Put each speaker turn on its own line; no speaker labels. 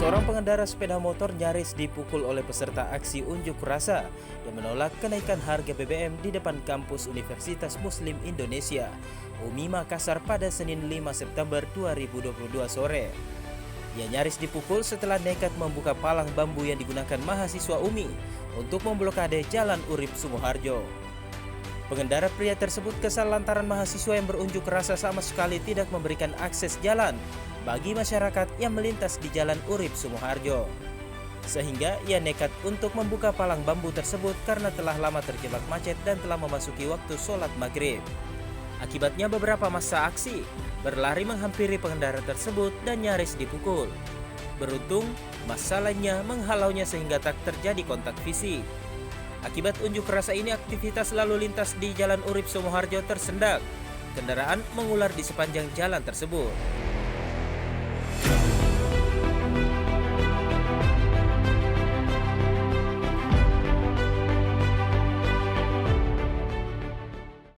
Seorang pengendara sepeda motor nyaris dipukul oleh peserta aksi unjuk rasa yang menolak kenaikan harga BBM di depan kampus Universitas Muslim Indonesia, UMI Makassar pada Senin 5 September 2022 sore. Ia nyaris dipukul setelah nekat membuka palang bambu yang digunakan mahasiswa UMI untuk memblokade Jalan Urip Sumoharjo. Pengendara pria tersebut kesal lantaran mahasiswa yang berunjuk rasa sama sekali tidak memberikan akses jalan bagi masyarakat yang melintas di Jalan Urip Sumoharjo. Sehingga ia nekat untuk membuka palang bambu tersebut karena telah lama terjebak macet dan telah memasuki waktu sholat maghrib. Akibatnya beberapa massa aksi berlari menghampiri pengendara tersebut dan nyaris dipukul. Beruntung, massa lainnya menghalaunya sehingga tak terjadi kontak fisik. Akibat unjuk rasa ini, aktivitas lalu lintas di Jalan Urip Sumoharjo tersendat. Kendaraan mengular di sepanjang jalan tersebut.